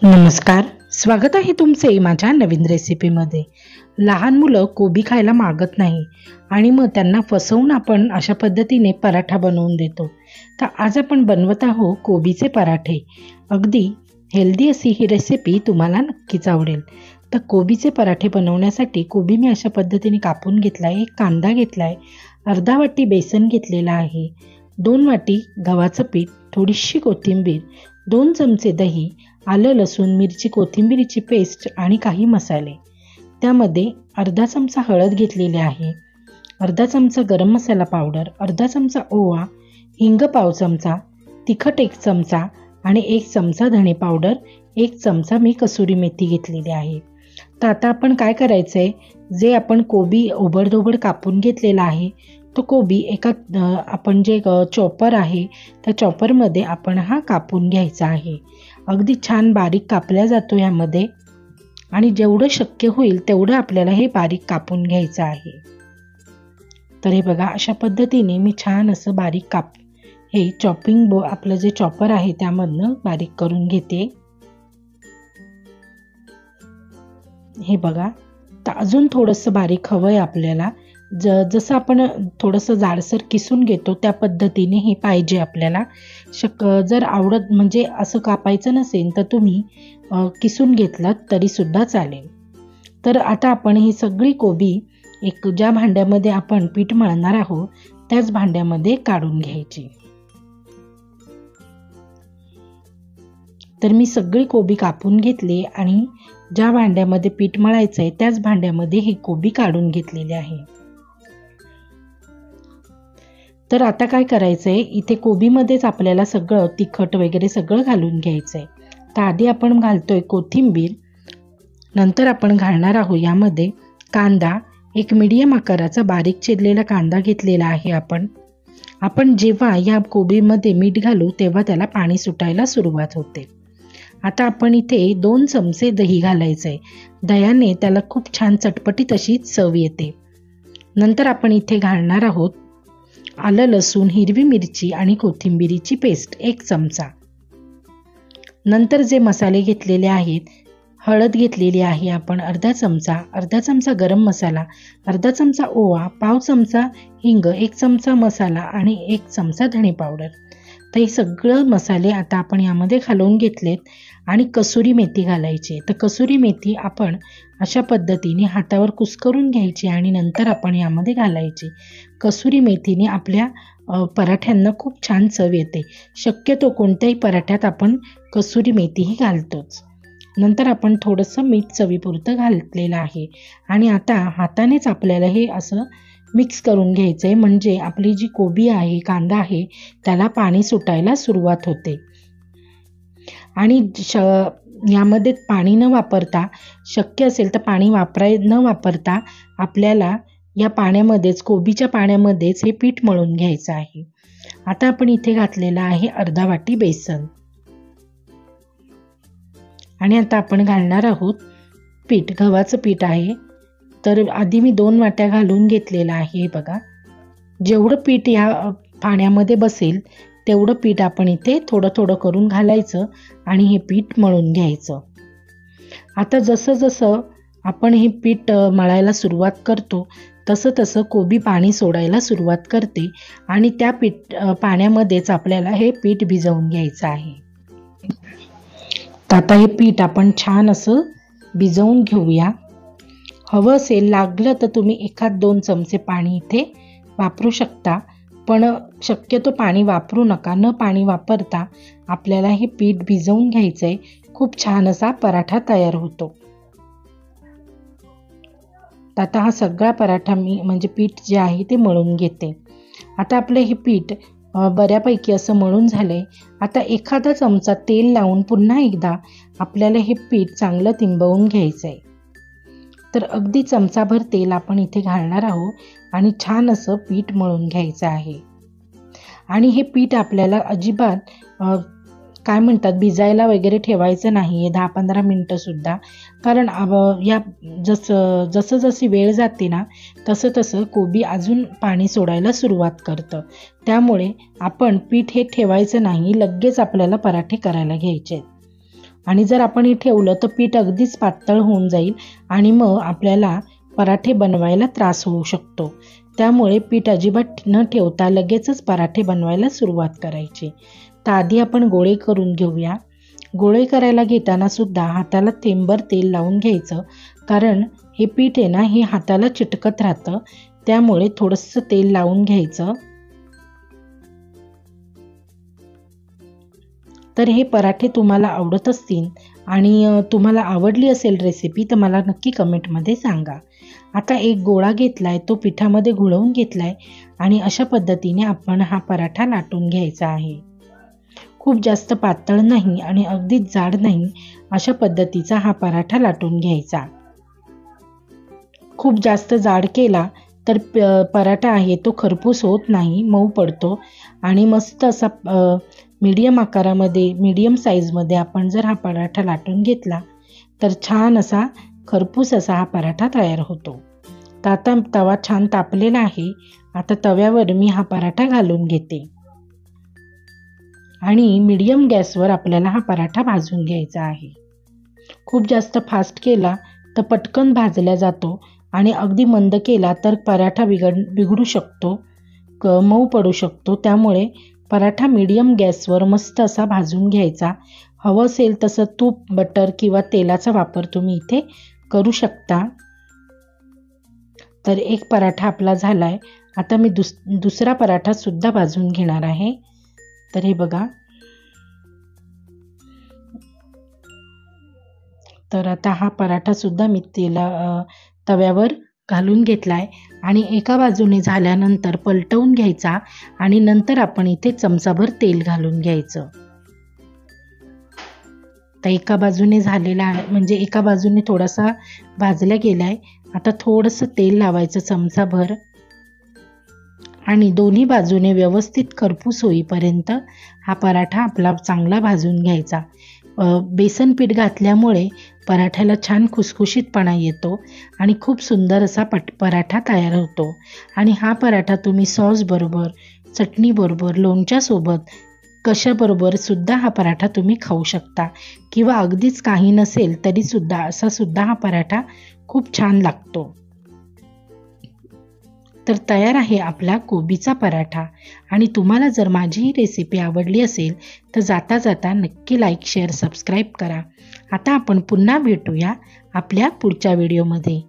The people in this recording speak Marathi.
नमस्कार, स्वागत आहे तुमचे माझ्या नवीन रेसिपीमध्ये. लहान मुलं कोबी खायला मागत नाही आणि मग त्यांना फसवून आपण अशा पद्धतीने पराठा बनवून देतो. तर आज आपण बनवत आहोत कोबीचे पराठे. अगदी हेल्दी अशी ही रेसिपी तुम्हाला नक्कीच आवडेल. तर कोबीचे पराठे बनवण्यासाठी कोबी मी अशा पद्धतीने कापून घेतला आहे. एक कांदा घेतला आहे, अर्धा वाटी बेसन घेतलेला आहे, 2 वाटी गव्हाचं पीठ, थोडीशी कोथिंबीर, 2 चमचे दही, आलं लसूण मिरची कोथिंबीरीची पेस्ट आणि काही मसाले. त्यामध्ये अर्धा चमचा हळद घेतलेली आहे, अर्धा चमचा गरम मसाला पावडर, अर्धा चमचा ओवा, हिंग पाव चमचा, तिखट 1 चमचा आणि 1 चमचा धणे पावडर, 1 चमचा मी कसुरी मेथी घेतलेली आहे. तर आता आपण काय करायचं आहे, जे आपण कोबी ओबडधोबड कापून घेतलेला आहे तो कोबी एका आपण जे चॉपर आहे त्या चॉपरमध्ये आपण हा कापून घ्यायचा आहे. अगदी छान बारीक कापला जातो यामध्ये आणि जेवढं शक्य होईल तेवढं आपल्याला हे बारीक कापून घ्यायचं आहे. तर हे बघा, अशा पद्धतीने मी छान असं बारीक हे चॉपिंग आपलं जे चॉपर आहे त्यामधनं बारीक करून घेते. हे बघा, तर अजून थोडंसं बारीक हवं आहे आपल्याला. जसं आपण थोडंसं जाडसर किसून घेतो त्या पद्धतीने हे पाहिजे आपल्याला. जर आवडत म्हणजे असं कापायचं नसेल तर तुम्ही किसून घेतलात तरीसुद्धा चालेल. तर आता आपण ही सगळी कोबी एक ज्या भांड्यामध्ये आपण पीठ मळणार आहोत त्याच भांड्यामध्ये काढून घ्यायची. तर मी सगळी कोबी कापून घेतली आणि ज्या भांड्यामध्ये पीठ मळायचं आहे त्याच भांड्यामध्ये ही कोबी काढून घेतलेली आहे. तर आता काय करायचं आहे, इथे कोबीमध्येच आपल्याला सगळं तिखट वगैरे सगळं घालून घ्यायचं आहे. तर आधी आपण घालतोय कोथिंबीर, नंतर आपण घालणार आहोत यामध्ये कांदा, एक मीडियम आकाराचा बारीक चिरलेला कांदा घेतलेला आहे. आपण जेव्हा या कोबीमध्ये मीठ घालू तेव्हा त्याला पाणी सुटायला सुरुवात होते. आता आपण इथे 2 चमचे दही घालायचं आहे. दह्याने त्याला खूप छान चटपटीत अशी चव येते. नंतर आपण इथे घालणार आहोत आलं लसूण हिरवी मिरची आणि कोथिंबीरीची पेस्ट 1 चमचा. नंतर जे मसाले घेतलेले आहेत, हळद घेतलेली आहे आपण अर्धा चमचा गरम मसाला, अर्धा चमचा ओवा, पाव चमचा हिंग, 1 चमचा मसाला आणि 1 चमचा धणे पावडर. तर हे सगळं मसाले आता आपण यामध्ये घालून घेतलेत आणि कसुरी मेथी घालायची. तर कसुरी मेथी आपण अशा पद्धतीने हातावर कुस्करून घ्यायची आणि नंतर आपण यामध्ये घालायची. कसुरी मेथीने आपल्या पराठ्यांना खूप छान चव येते. शक्यतो कोणत्याही पराठ्यात आपण कसुरी मेथीही घालतोच. नंतर आपण थोडंसं मीठ चवीपुरतं घातलेलं आहे आणि आता हातानेच आपल्याला हे असं मिक्स करून घ्यायचं आहे, म्हणजे आपली जी कोबी आहे कांदा आहे त्याला पाणी सुटायला सुरुवात होते. आणि यामध्ये पाणी न वापरता, शक्य असेल तर पाणी न वापरता आपल्याला या पाण्यामध्येच कोबीच्या पाण्यामध्येच हे पीठ मळून घ्यायचं आहे. आता आपण इथे घातलेलं आहे अर्धा वाटी बेसन आणि आता आपण घालणार आहोत पीठ. गव्हाचं पीठ आहे. तर आधी मी 2 वाट्या घालून घेतलेलं आहे. बघा, जेवढं पीठ या पाण्यामध्ये बसेल तेवढं पीठ आपण इथे थोडं थोडं करून घालायचं आणि हे पीठ मळून घ्यायचं. आता जसं जसं आपण हे पीठ मळायला सुरुवात करतो तसं तसं कोबी पाणी सोडायला सुरुवात करते आणि त्या पाण्यामध्येच आपल्याला हे पीठ भिजवून घ्यायचं आहे. तर आता हे पीठ आपण छान असं भिजवून घेऊया. हवं असेल, लागलं तर तुम्ही 1-2 चमचे पाणी इथे वापरू शकता, पण शक्यतो पाणी वापरू नका. न पाणी वापरता आपल्याला हे पीठ भिजवून घ्यायचं आहे. खूप छान असा पराठा तयार होतो. आता हा सगळा पराठा मी म्हणजे पीठ जे आहे ते मळून घेते. आता आपलं हे पीठ बऱ्यापैकी असं मळून झालंय. आता एखादा चमचा तेल लावून पुन्हा एकदा आपल्याला हे पीठ चांगलं तिंबवून घ्यायचं आहे. तर अगदी चमचाभर तेल आपण इथे घालणार आहोत आणि छान असं पीठ मळून घ्यायचं आहे. आणि हे पीठ आपल्याला अजिबात काय म्हणतात भिजायला वगैरे ठेवायचं नाही आहे 10-15 मिनटं सुद्धा, कारण या जसं जशी वेळ जाते ना तसं तसं कोबी अजून पाणी सोडायला सुरुवात करतं. त्यामुळे आपण पीठ हे ठेवायचं नाही, लगेच आपल्याला पराठे करायला घ्यायचे आहेत. आणि जर आपण हे ठेवलं तर पीठ अगदीच पातळ होऊन जाईल आणि मग आपल्याला पराठे बनवायला त्रास होऊ शकतो. त्यामुळे पीठ अजिबात न ठेवता लगेचच पराठे बनवायला सुरुवात करायची. तर आधी आपण गोळे करून घेऊया. गोळे करायला घेताना सुद्धा हाताला थेंबभर तेल लावून घ्यायचं, कारण हे पीठ आहे ना हे हाताला चिटकत राहतं. त्यामुळे थोडंसं तेल लावून घ्यायचं. तर हे पराठे तुम्हाला आवडत असतील आणि तुम्हाला आवडली असेल रेसिपी तर मला नक्की कमेंटमध्ये सांगा. आता एक गोळा घेतलाय, तो पिठामध्ये घोळवून घेतलाय आणि अशा पद्धतीने आपण हा पराठा लाटून घ्यायचा आहे. खूप जास्त पातळ नाही आणि अगदीच जाड नाही, अशा पद्धतीचा हा पराठा लाटून घ्यायचा. खूप जास्त जाड केला तर पराठा आहे तो खरपूस होत नाही, मऊ पडतो. आणि मस्त असा मीडियम आकारामध्ये, मीडियम साईजमध्ये आपण जर हा पराठा लाटून घेतला तर छान असा खरपूस असा हा पराठा तयार होतो. तर आता तवा छान तापलेला आहे. आता तव्यावर मी हा पराठा घालून घेते आणि मीडियम गॅसवर आपल्याला हा पराठा भाजून घ्यायचा आहे. खूप जास्त फास्ट केला तर पटकन भाजला जातो आणि अगदी मंद केला तर पराठा बिघडू शकतो, मऊ पडू शकतो. त्यामुळे पराठा मीडियम गॅसवर मस्त असा भाजून घ्यायचा. हवं असेल तसं तूप, बटर किंवा तेलाचा वापर तुम्ही इथे करू शकता. तर एक पराठा आपला झाला आहे. आता मी दुसरा पराठा सुद्धा भाजून घेणार आहे. तर हे बघा. तर आता हा पराठा सुद्धा मी तव्यावर घालून घेतलाय आणि एका बाजूने झाल्यानंतर पलटवून घ्यायचा आणि नंतर आपण इथे चमचाभर तेल घालून घ्यायचं. तर एका बाजूने झालेला आहे, म्हणजे एका बाजूने थोडासा भाजला गेलाय. आता थोडंसं तेल लावायचं चमचाभर आणि दोन्ही बाजूने व्यवस्थित खरपूस होईपर्यंत हा पराठा आपला चांगला भाजून घ्यायचा. बेसन पीठ घातल्यामुळे पराठ्याला छान खुसखुशीतपणा येतो आणि खूप सुंदर असा पराठा तयार होतो. आणि हा पराठा तुम्ही सॉसबरोबर, चटणीबरोबर, लोणच्यासोबत कशाबरोबर सुद्धा हा पराठा तुम्ही खाऊ शकता किंवा अगदीच काही नसेल तरीसुद्धा असा सुद्धा हा पराठा खूप छान लागतो. तर तयार आहे आपला कोबीचा पराठा. आणि तुम्हाला जर माझी ही रेसिपी आवडली असेल तर जाता जाता नक्की लाईक, शेअर, सबस्क्राईब करा. आता आपण पुन्हा भेटूया आपल्या पुढच्या व्हिडिओमध्ये.